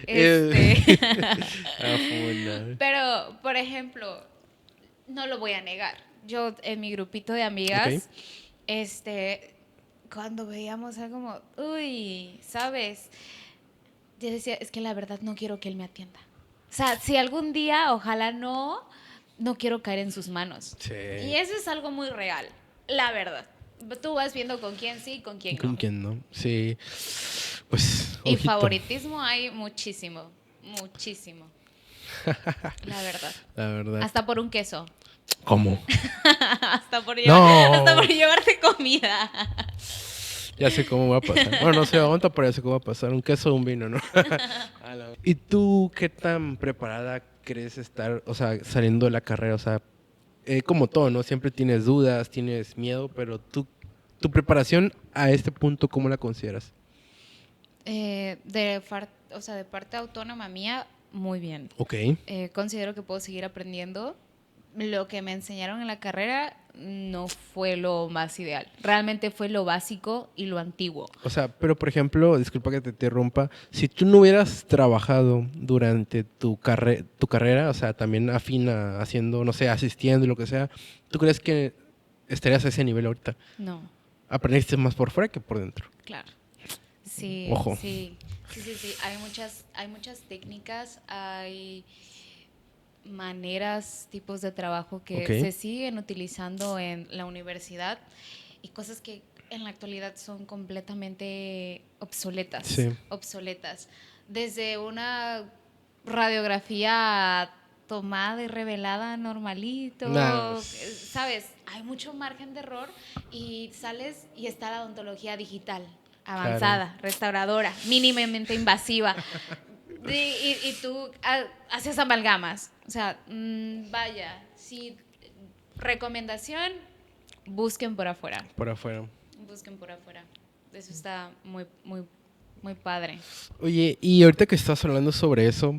Este. Funa. Pero, por ejemplo, no lo voy a negar. Yo en mi grupito de Ok. amigas, cuando veíamos algo como, uy, ¿sabes? Yo decía, es que la verdad no quiero que él me atienda. O sea, si algún día, ojalá no quiero caer en sus manos. Sí. Y eso es algo muy real, la verdad. Tú vas viendo con quién sí y con quién ¿Con no. quién no? Sí. Pues, Y ojito. favoritismo hay muchísimo, muchísimo, la verdad. La verdad. Hasta por un queso. ¿Cómo? Hasta por No. llevarte comida. Ya sé cómo va a pasar. Bueno, no sé, aguanta, pero ya sé cómo va a pasar. Un queso o un vino, ¿no? ¿Y tú qué tan preparada crees estar, o sea, saliendo de la carrera? O sea, como todo, ¿no? Siempre tienes dudas, tienes miedo, pero tu preparación a este punto, ¿cómo la consideras? O sea, de parte autónoma mía, muy bien. Ok. Considero que puedo seguir aprendiendo. Lo que me enseñaron en la carrera no fue lo más ideal. Realmente fue lo básico y lo antiguo. O sea, pero por ejemplo, disculpa que te interrumpa, si tú no hubieras trabajado durante tu carrera, o sea, también afina, haciendo, no sé, asistiendo y lo que sea, ¿tú crees que estarías a ese nivel ahorita? No, Aprendiste más por fuera que por dentro. claro. Sí, Ojo. sí, sí, sí, sí. Hay muchas técnicas, hay maneras, tipos de trabajo que Ok. se siguen utilizando en la universidad y cosas que en la actualidad son completamente obsoletas, Sí. obsoletas. desde una radiografía tomada y revelada normalito, ¿sabes? Hay mucho margen de error y sales y está la odontología digital, avanzada, restauradora, mínimamente invasiva. Y tú haces amalgamas. O sea, vaya, sí, recomendación, busquen por afuera. Por afuera. Busquen por afuera. Eso está muy, muy, muy padre. Oye, y ahorita que estás hablando sobre eso,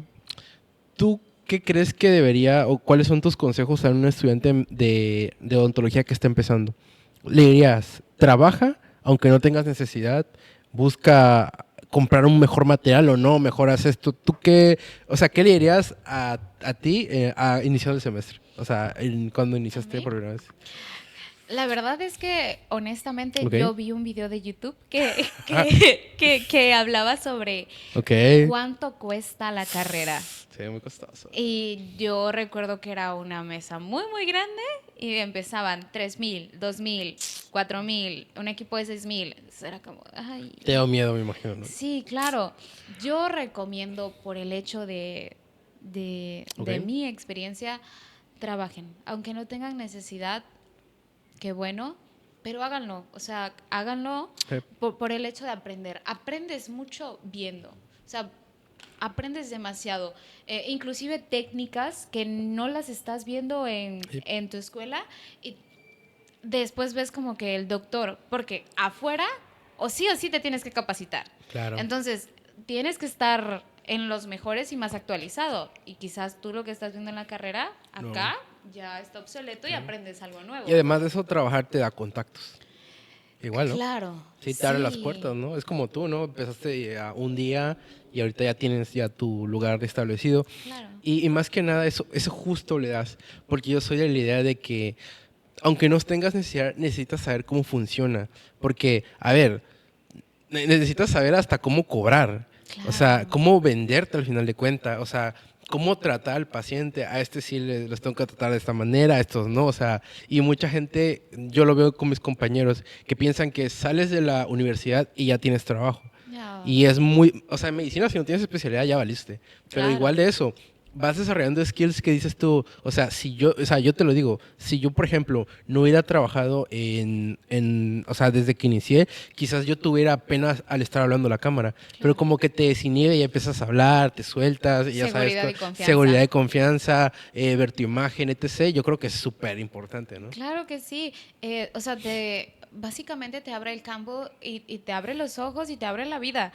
¿tú qué crees que debería o cuáles son tus consejos a un estudiante de odontología que está empezando? ¿Le dirías, trabaja, aunque no tengas necesidad, busca comprar un mejor material o no, mejor haz esto? ¿Tú qué, o sea, qué le dirías a ti a iniciar el semestre? O sea, cuando iniciaste por primera vez. La verdad es que, honestamente, Okay. yo vi un video de YouTube que hablaba sobre cuánto cuesta la carrera. Sí, muy costoso. Y yo recuerdo que era una mesa muy, muy grande y empezaban 3,000, 2,000, 4,000, un equipo de 6,000. Era como, ay. Te dio miedo, me imagino, ¿no? Sí, claro. Yo recomiendo, por el hecho de mi experiencia, trabajen. Aunque no tengan necesidad, qué bueno, pero háganlo. O sea, háganlo por el hecho de aprender. Aprendes mucho viendo. O sea, aprendes demasiado. Inclusive técnicas que no las estás viendo en tu escuela y después ves como que el doctor, porque afuera o sí te tienes que capacitar. Claro. Entonces, tienes que estar en los mejores y más actualizado. Y quizás tú lo que estás viendo en la carrera, acá, ya está obsoleto y aprendes algo nuevo. Y además de eso, trabajar te da contactos. Igual, ¿no? Claro. Sí, te abre las puertas, ¿no? Es como tú, ¿no? Empezaste un día y ahorita ya tienes ya tu lugar establecido. Claro. Y más que nada, eso justo le das. Porque yo soy de la idea de que, aunque no tengas necesidad, necesitas saber cómo funciona. Porque, a ver, necesitas saber hasta cómo cobrar. Claro. O sea, cómo venderte al final de cuentas. O sea, cómo tratar al paciente. A este sí los tengo que tratar de esta manera, a estos no. O sea, y mucha gente, yo lo veo con mis compañeros, que piensan que sales de la universidad y ya tienes trabajo. No. Y es muy, o sea, en medicina si no tienes especialidad ya valiste. Pero claro. Igual de eso, vas desarrollando skills que dices tú, o sea, yo te lo digo, si yo, por ejemplo, no hubiera trabajado o sea, desde que inicié, quizás yo tuviera apenas al estar hablando a la cámara, claro. Pero como que te desinhibe y empiezas a hablar, te sueltas, y ya seguridad sabes, y confianza. Seguridad y confianza, ver tu imagen, etc. Yo creo que es súper importante, ¿no? Claro que sí, o sea, básicamente te abre el campo y te abre los ojos y te abre la vida.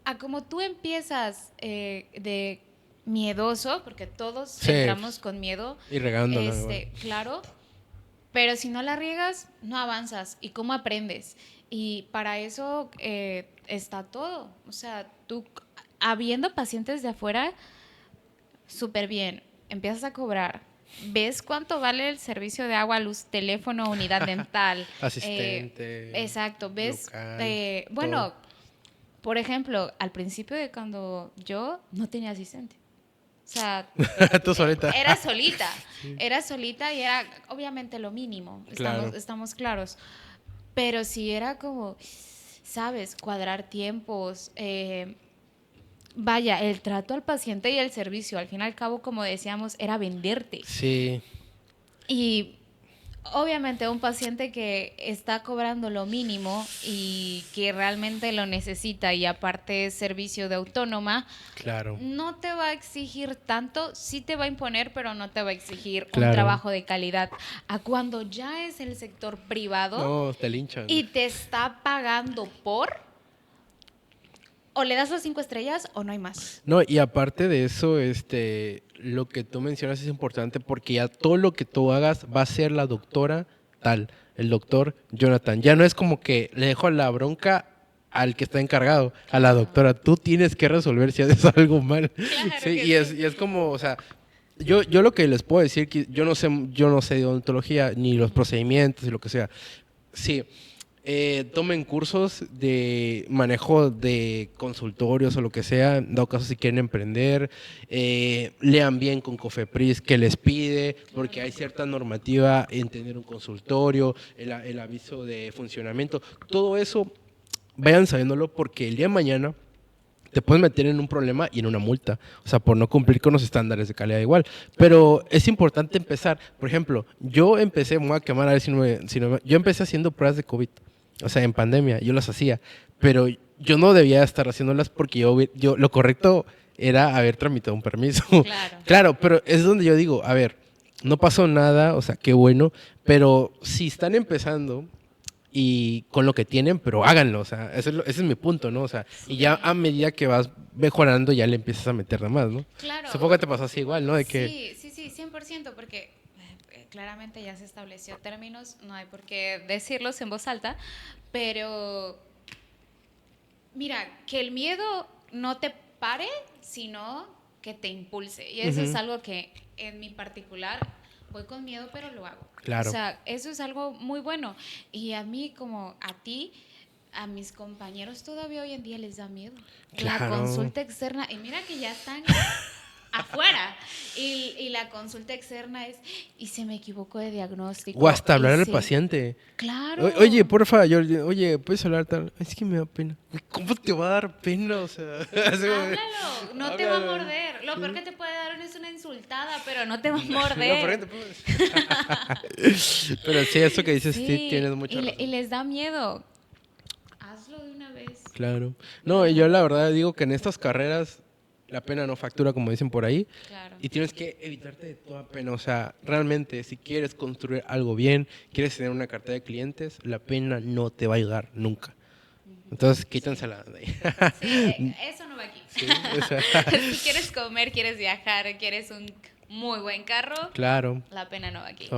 A como tú empiezas de miedoso, porque todos entramos con miedo. Y regándolo. Claro, pero si no la riegas, no avanzas. ¿Y cómo aprendes? Y para eso está todo. O sea, tú, habiendo pacientes de afuera, súper bien, empiezas a cobrar. ¿Ves cuánto vale el servicio de agua, luz, teléfono, unidad dental? Asistente. Exacto, ¿ves? Local, bueno, por ejemplo, al principio de cuando yo no tenía asistente. O sea, tú solita. Era solita. Sí. Era solita y era obviamente lo mínimo. Claro. Estamos claros. Pero sí era como, ¿sabes? Cuadrar tiempos. Vaya, el trato al paciente y el servicio, al fin y al cabo, como decíamos, era venderte. Sí. Y obviamente un paciente que está cobrando lo mínimo y que realmente lo necesita y aparte es servicio de autónoma, claro. No te va a exigir tanto, sí te va a imponer, pero no te va a exigir un trabajo de calidad. A cuando ya es el sector privado, no, te linchan. Y te está pagando o le das las 5 estrellas o no hay más. No, y aparte de eso, lo que tú mencionas es importante porque ya todo lo que tú hagas va a ser la doctora tal, el doctor Jonathan. Ya no es como que le dejo la bronca al que está encargado, a la doctora. Tú tienes que resolver si haces algo mal. Claro sí, y es como, o sea, yo lo que les puedo decir, que yo no sé de odontología ni los procedimientos y lo que sea. Sí. Tomen cursos de manejo de consultorios o lo que sea, en dado caso si quieren emprender, lean bien con Cofepris qué les pide, porque hay cierta normativa en tener un consultorio, el aviso de funcionamiento, todo eso vayan sabiéndolo porque el día de mañana te puedes meter en un problema y en una multa, o sea, por no cumplir con los estándares de calidad igual. Pero es importante empezar. Por ejemplo, yo empecé, me voy a quemar a ver yo empecé haciendo pruebas de COVID, o sea, en pandemia, yo las hacía, pero yo no debía estar haciéndolas porque yo lo correcto era haber tramitado un permiso. Claro. Claro, pero es donde yo digo, a ver, no pasó nada, o sea, qué bueno, pero si están empezando y con lo que tienen, pero háganlo, o sea, ese es mi punto, ¿no? O sea, y ya a medida que vas mejorando ya le empiezas a meter nada más, ¿no? Claro. Supongo que te pasó así igual, ¿no? De que... Sí, 100%, porque claramente ya se estableció términos, no hay por qué decirlos en voz alta, pero mira, que el miedo no te pare, sino que te impulse. Y eso es algo que en mi particular voy con miedo, pero lo hago. Claro. O sea, eso es algo muy bueno. Y a mí, como a ti, a mis compañeros todavía hoy en día les da miedo. Claro. La consulta externa, y mira que ya están afuera. Y la consulta externa es, y se me equivocó de diagnóstico. O hasta hablar al paciente. Claro. Oye, porfa, oye, ¿puedes hablar tal? Es que me da pena. ¿Cómo te va a dar pena? O sea, háblalo, no te va a morder. Lo peor que te puede dar es una insultada, pero no te va a morder. Pero sí, eso que dices, sí, tienes mucha razón. Y les da miedo. Hazlo de una vez. Claro. No, yo la verdad digo que en estas carreras la pena no factura, como dicen por ahí. Claro. Y tienes que evitarte de toda pena. O sea, realmente, si quieres construir algo bien, quieres tener una cartera de clientes, la pena no te va a ayudar nunca. Entonces, quítensela de ahí. Sí, eso no va aquí. Sí, si quieres comer, quieres viajar, quieres un muy buen carro, claro, la pena no va aquí.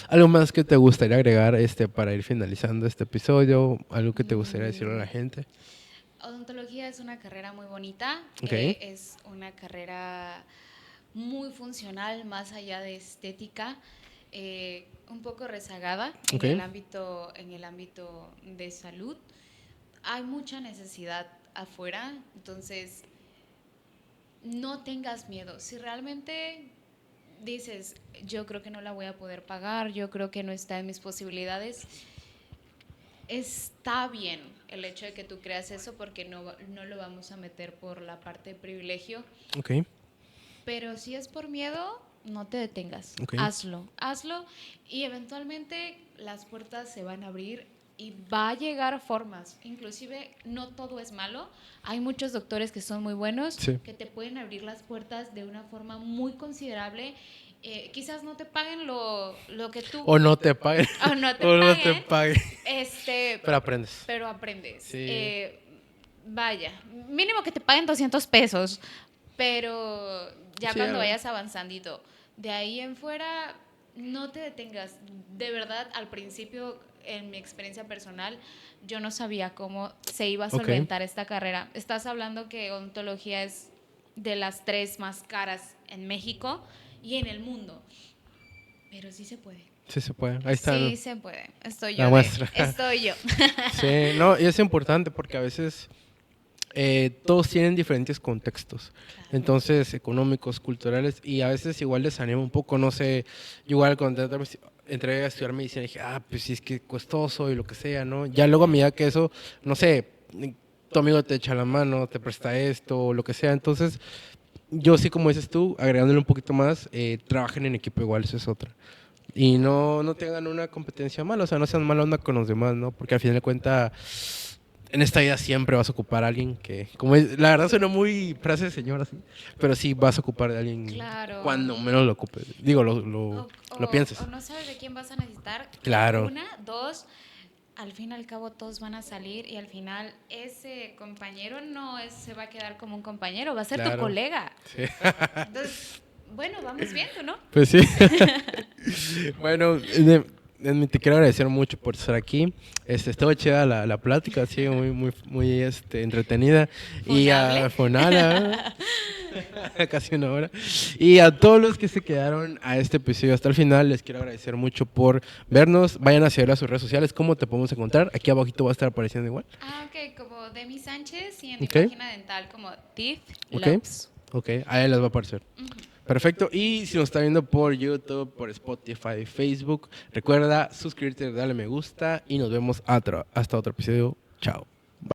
¿Algo más que te gustaría agregar para ir finalizando este episodio? ¿Algo que te gustaría decirle a la gente? Odontología es una carrera muy bonita, Okay. Es una carrera muy funcional, más allá de estética, un poco rezagada Okay. en el ámbito de salud. Hay mucha necesidad afuera, entonces no tengas miedo. Si realmente dices, yo creo que no la voy a poder pagar, yo creo que no está en mis posibilidades, está bien el hecho de que tú creas eso, porque no lo vamos a meter por la parte de privilegio. Okay. Pero si es por miedo, no te detengas. Okay. Hazlo y eventualmente las puertas se van a abrir y va a llegar formas. Inclusive no todo es malo. Hay muchos doctores que son muy buenos, sí, que te pueden abrir las puertas de una forma muy considerable. Quizás no te paguen lo que tú... O no te paguen. O no te paguen. Pero aprendes. Pero aprendes. Sí. Vaya, mínimo que te paguen 200 pesos, pero ya Sí, cuando vayas avanzandito. De ahí en fuera, no te detengas. De verdad, al principio, en mi experiencia personal, yo no sabía cómo se iba a solventar esta carrera. Estás hablando que odontología es de las 3 más caras en México y en el mundo. Pero sí se puede. Sí se puede, ahí está. Sí se puede, estoy yo. La muestra. Estoy yo. Sí, no, y es importante porque a veces todos tienen diferentes contextos, claro. Entonces económicos, culturales, y a veces igual desanima un poco, no sé, yo igual cuando entré a estudiar medicina dije, pues sí es que costoso y lo que sea, ¿no? Ya luego a medida que eso, no sé, tu amigo te echa la mano, te presta esto, o lo que sea, entonces yo sí, como dices tú, agregándole un poquito más, trabajen en equipo igual, eso es otra. Y no tengan una competencia mala, o sea, no sean mala onda con los demás, ¿no? Porque al final de cuentas, en esta vida siempre vas a ocupar a alguien que, la verdad suena muy frase de señora, ¿sí? Pero sí vas a ocupar de alguien, claro, cuando menos lo ocupes. Digo, lo pienses. O no sabes de quién vas a necesitar. Claro. 1, 2, al fin y al cabo todos van a salir y al final ese compañero no se va a quedar como un compañero, va a ser tu colega. Sí. Entonces, bueno, vamos viendo, ¿no? Pues sí. Bueno, te quiero agradecer mucho por estar aquí. Estuvo chida la plática, sí, muy entretenida. Funable. Y Fonala, casi una hora. Y a todos los que se quedaron a este episodio hasta el final, les quiero agradecer mucho por vernos. Vayan a seguir a sus redes sociales. ¿Cómo te podemos encontrar? Aquí abajito va a estar apareciendo igual. Ok, como Demi Sánchez y en mi página dental como Teeth Labs. Ok, ahí les va a aparecer. Perfecto, y si nos está viendo por YouTube, por Spotify, Facebook, recuerda suscribirte, darle me gusta y nos vemos hasta otro episodio. Chao.